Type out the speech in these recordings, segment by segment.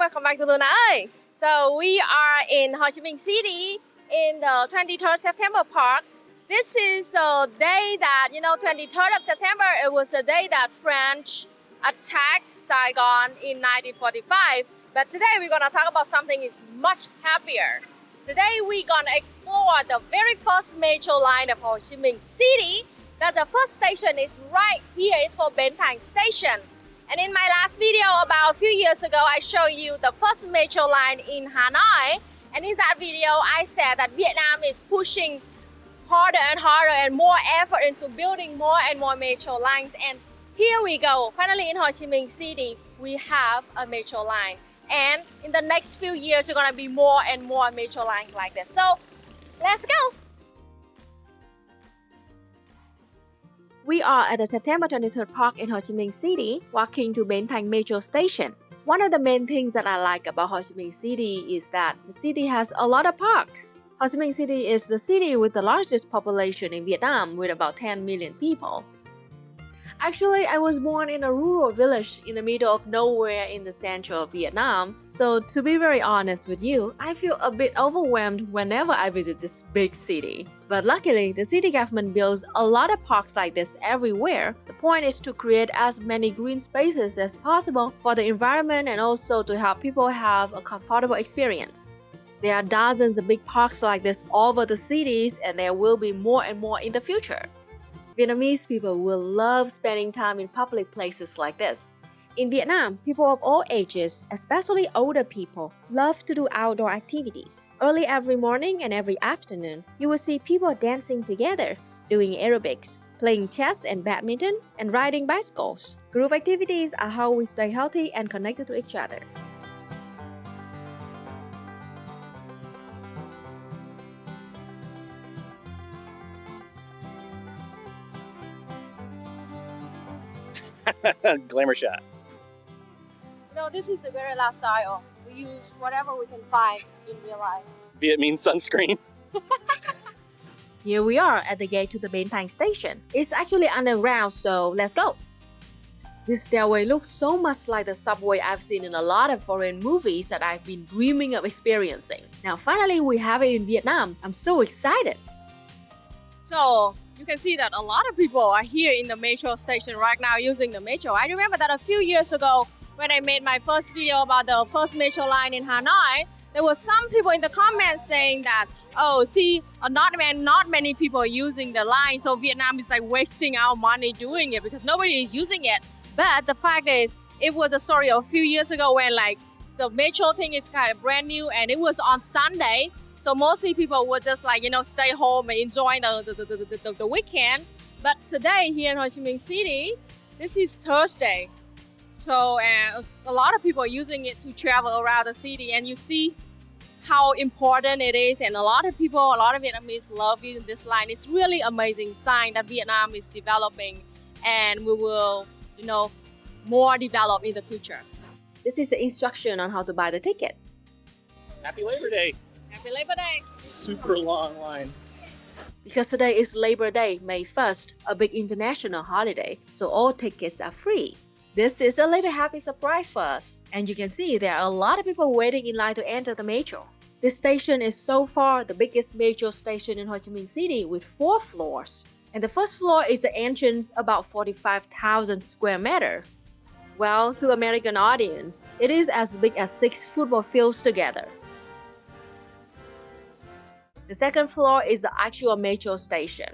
welcome back to Luna ơi. So we are in Ho Chi Minh City in the 23rd September Park. This is the day that, 23rd of September, it was the day that French attacked Saigon in 1945. But today we're gonna talk about something is much happier. Today we're gonna explore the very first metro line of Ho Chi Minh City. That the first station is right here. It's called Ben Thanh Station. And in my last video about a few years ago, I showed you the first metro line in Hanoi. And in that video, I said that Vietnam is pushing harder and harder and more effort into building more and more metro lines. And here we go. Finally, in Ho Chi Minh City, we have a metro line. And in the next few years, there are gonna be more and more metro lines like this. So let's go. We are at the September 23rd Park in Ho Chi Minh City, walking to Ben Thanh Metro Station. One of the main things that I like about Ho Chi Minh City is that the city has a lot of parks. Ho Chi Minh City is the city with the largest population in Vietnam with about 10 million people. Actually, I was born in a rural village in the middle of nowhere in the central of Vietnam. So to be very honest with you, I feel a bit overwhelmed whenever I visit this big city. But luckily, the city government builds a lot of parks like this everywhere. The point is to create as many green spaces as possible for the environment and also to help people have a comfortable experience. There are dozens of big parks like this all over the cities, and there will be more and more in the future. Vietnamese people will love spending time in public places like this. In Vietnam, people of all ages, especially older people, love to do outdoor activities. Early every morning and every afternoon, you will see people dancing together, doing aerobics, playing chess and badminton, and riding bicycles. Group activities are how we stay healthy and connected to each other. Glamour shot. This is the guerrilla style. We use whatever we can find in real life. Vietnamese sunscreen. Here we are at the gate to the Ben Thanh Station. It's actually underground, so let's go. This stairway looks so much like the subway I've seen in a lot of foreign movies that I've been dreaming of experiencing. Now finally we have it in Vietnam. I'm so excited. So you can see that a lot of people are here in the metro station right now using the metro. I remember that a few years ago when I made my first video about the first metro line in Hanoi, there were some people in the comments saying that, not many people are using the line, so Vietnam is like wasting our money doing it because nobody is using it. But the fact is, it was a story of a few years ago when the metro thing is kind of brand new and it was on Sunday. So mostly people would just stay home and enjoy the weekend. But today here in Ho Chi Minh City, this is Thursday. So a lot of people are using it to travel around the city, and you see how important it is. And a lot of Vietnamese love using this line. It's really amazing sign that Vietnam is developing, and we will, more develop in the future. This is the instruction on how to buy the ticket. Happy Labor Day. Happy Labor Day. Super long line. Because today is Labor Day, May 1st, a big international holiday, so all tickets are free. This is a little happy surprise for us. And you can see there are a lot of people waiting in line to enter the metro. This station is so far the biggest metro station in Ho Chi Minh City with 4 floors. And the first floor is the entrance, about 45,000 square meters. Well, to American audience, it is as big as 6 football fields together. The second floor is the actual metro station.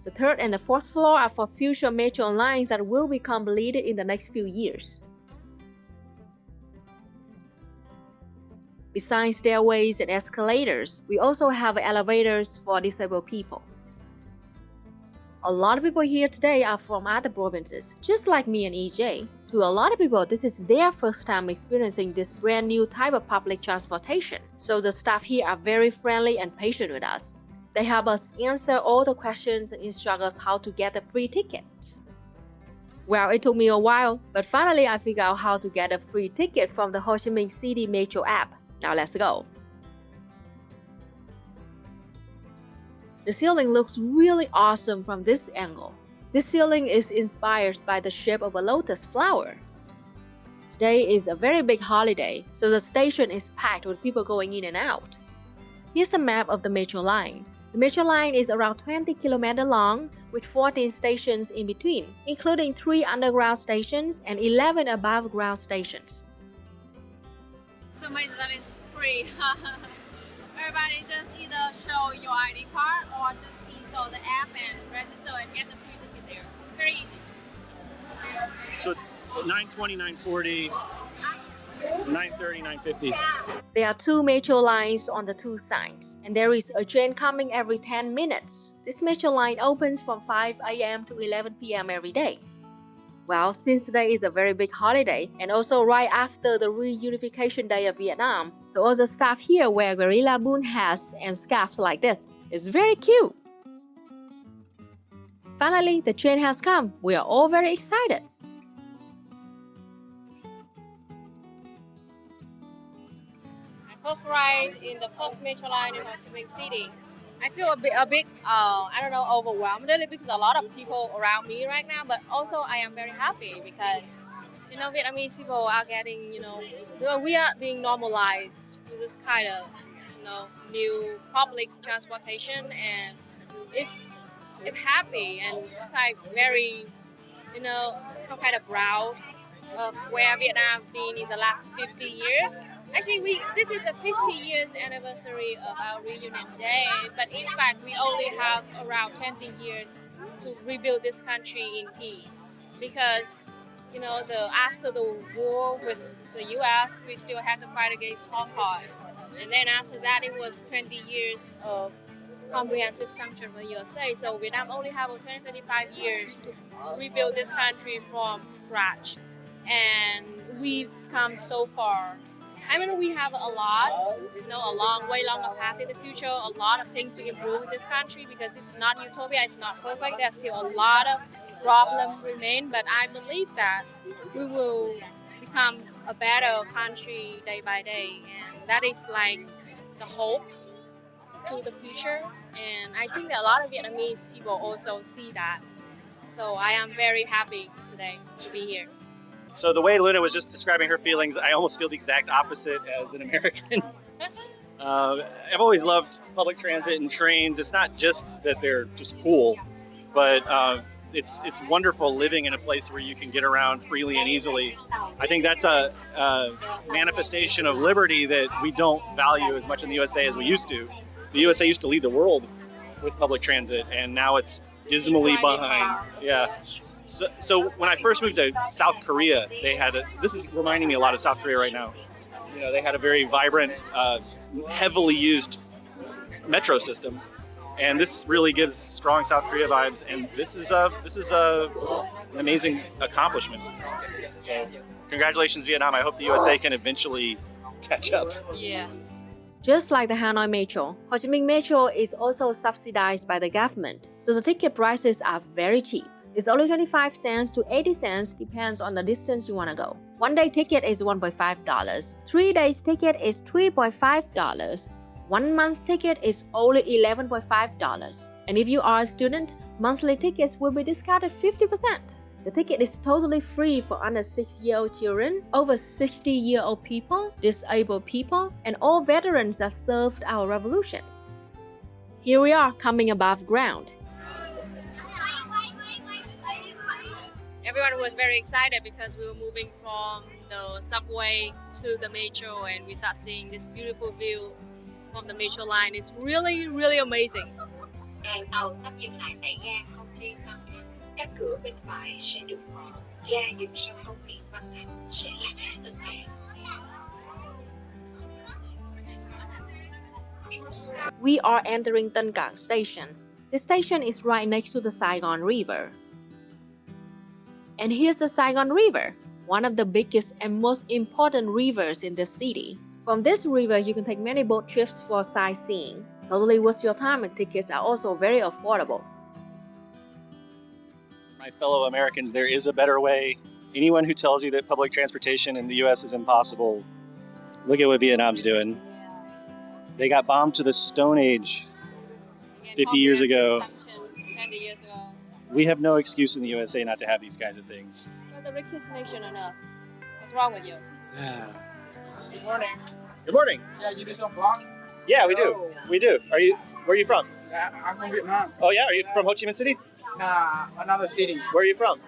The third and the fourth floor are for future metro lines that will be completed in the next few years. Besides stairways and escalators, we also have elevators for disabled people. A lot of people here today are from other provinces, just like me and EJ. To a lot of people, this is their first time experiencing this brand new type of public transportation. So the staff here are very friendly and patient with us. They help us answer all the questions and instruct us how to get a free ticket. Well, it took me a while, but finally I figured out how to get a free ticket from the Ho Chi Minh City Metro app. Now let's go. The ceiling looks really awesome from this angle. This ceiling is inspired by the shape of a lotus flower. Today is a very big holiday, so the station is packed with people going in and out. Here's a map of the metro line. The metro line is around 20 kilometers long with 14 stations in between, including 3 underground stations and 11 above ground stations. It's amazing that it's free. Everybody just either show your ID card or just install the app and register and get the free ticket there. It's very easy. So it's 9:20, 9:40, 9:30, 9:50. There are 2 metro lines on the 2 sides, and there is a train coming every 10 minutes. This metro line opens from 5 a.m. to 11 p.m. every day. Well, since today is a very big holiday, and also right after the reunification day of Vietnam, so all the staff here wear gorilla boon hats and scarves like this. It's very cute. Finally, the train has come. We are all very excited. First ride in the first metro line in Ho Chi Minh City. I feel a bit, overwhelmed a little because a lot of people around me right now, but also I am very happy because, Vietnamese people are getting, we are being normalized with this kind of, new public transportation, and I'm happy and it's like very, kind of proud of where Vietnam been in the last 50 years. Actually, this is the 50 years anniversary of our reunion day, but in fact, we only have around 20 years to rebuild this country in peace. Because, after the war with the U.S., we still had to fight against Hong Kong. And then after that, it was 20 years of comprehensive sanction from the USA. So Vietnam only have 25 years to rebuild this country from scratch. And we've come so far. We have a lot, way longer path in the future, a lot of things to improve in this country because it's not utopia, it's not perfect. There's still a lot of problems remain, but I believe that we will become a better country day by day, and that is like the hope to the future. And I think that a lot of Vietnamese people also see that. So I am very happy today to be here. So the way Luna was just describing her feelings, I almost feel the exact opposite as an American. I've always loved public transit and trains. It's not just that they're just cool, but it's wonderful living in a place where you can get around freely and easily. I think that's a manifestation of liberty that we don't value as much in the USA as we used to. The USA used to lead the world with public transit, and now it's dismally behind. Yeah. So when I first moved to South Korea, this is reminding me a lot of South Korea right now. They had a very vibrant, heavily used metro system, and this really gives strong South Korea vibes. And this is an amazing accomplishment. So congratulations, Vietnam. I hope the USA can eventually catch up. Yeah. Just like the Hanoi Metro, Ho Chi Minh Metro is also subsidized by the government, so the ticket prices are very cheap. It's only 25 cents to 80 cents, depends on the distance you want to go. 1 day ticket is $1.5. 3 days ticket is $3.5. 1 month ticket is only $11.5. And if you are a student, monthly tickets will be discounted 50%. The ticket is totally free for under 6-year-old children, over 60-year-old people, disabled people, and all veterans that served our revolution. Here we are coming above ground. Everyone was very excited because we were moving from the subway to the metro, and we start seeing this beautiful view from the metro line. It's really, really amazing. Tàu sắp dừng lại tại ga Không Liên Văn Thanh. Các cửa bên phải sẽ được mở. Ga dừng sau Không Liên Văn Thanh sẽ là Tân An. We are entering Tân Cảng Station. The station is right next to the Saigon River. And here's the Saigon River, one of the biggest and most important rivers in this city. From this river, you can take many boat trips for sightseeing. Totally worth your time, and tickets are also very affordable. My fellow Americans, there is a better way. Anyone who tells you that public transportation in the U.S. is impossible, look at what Vietnam's doing. They got bombed to the Stone Age 50 years ago. 20 years ago. We have no excuse in the USA not to have these kinds of things. We're the richest nation on earth. What's wrong with you? Good morning. Good morning. Yeah, you do some vlog? Yeah, we do. Oh. We do. Where are you from? Yeah, I'm from Vietnam. Oh yeah, are you from Ho Chi Minh City? Nah, another city. Where are you from?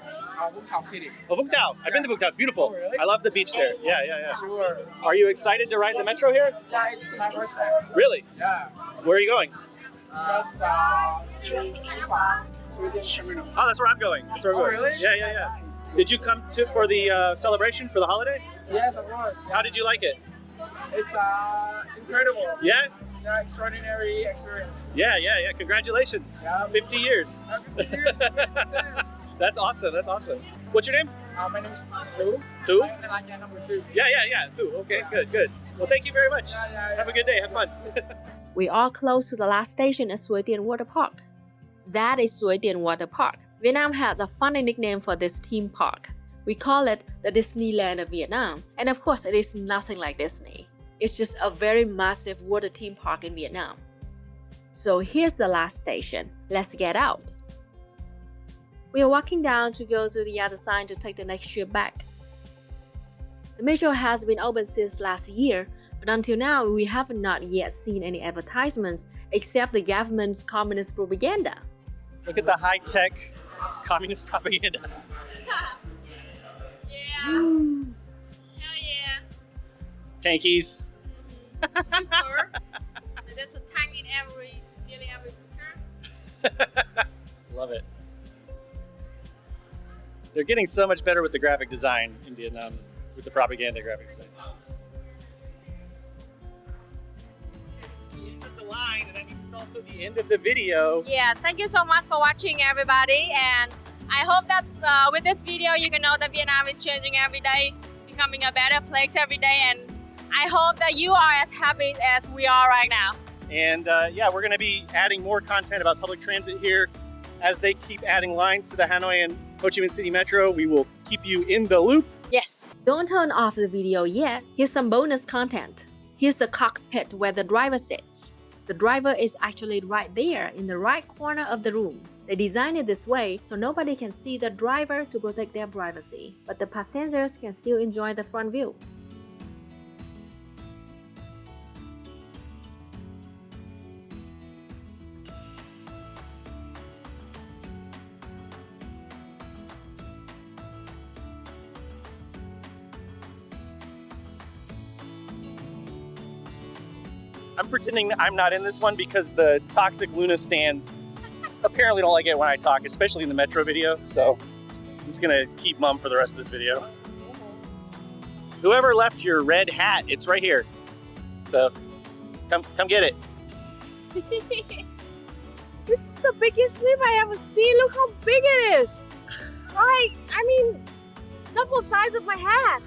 Vũng Tàu City. Oh, Vũng Tàu. I've been to Vũng Tau. It's beautiful. Oh, really? I love the beach there. Yeah. Sure. Are you excited to ride the metro here? Yeah, it's my first time. Really? Yeah. Where are you going? Just Suoi Tien terminal. Oh, that's where I'm going. That's where I'm Oh, going. really? Yeah. Did you come for the celebration for the holiday? Yes, of course. How did you like it? It's incredible. Yeah? Yeah, extraordinary experience. Yeah. Congratulations. Yeah. 50 years. 50 years. Yes. That's awesome. What's your name? My name is Tu. Tu? Like number 2. Yeah. Tu. Okay, good. Well, thank you very much. Yeah. Have a good day. Have fun. We are close to the last station at Suoi Tien Water Park. That is Suoi Tien Water Park. Vietnam has a funny nickname for this theme park. We call it the Disneyland of Vietnam. And of course, it is nothing like Disney. It's just a very massive water theme park in Vietnam. So here's the last station. Let's get out. We are walking down to go to the other side to take the next trip back. The metro has been open since last year, but until now we have not yet seen any advertisements except the government's communist propaganda. Look at the high-tech communist propaganda. Yeah. Hell yeah. Tankies. Super. There's a tank in nearly every picture. Love it. They're getting so much better with the graphic design in Vietnam, with the propaganda graphic design. The end of the line, and that means it's also the end of the video. Yes, thank you so much for watching, everybody. And I hope that with this video, you can know that Vietnam is changing every day, becoming a better place every day. And I hope that you are as happy as we are right now. And yeah, we're going to be adding more content about public transit here. As they keep adding lines to the Hanoi and Ho Chi Minh City Metro, we will keep you in the loop. Yes. Don't turn off the video yet. Here's some bonus content. Here's the cockpit where the driver sits. The driver is actually right there in the right corner of the room. They designed it this way so nobody can see the driver to protect their privacy, but the passengers can still enjoy the front view. I'm pretending I'm not in this one because the toxic Luna stands apparently don't like it when I talk, especially in the Metro video. So I'm just gonna keep mum for the rest of this video. Whoever left your red hat, it's right here. So come get it. This is the biggest slip I ever seen. Look how big it is. Like, I mean, double size of my hat.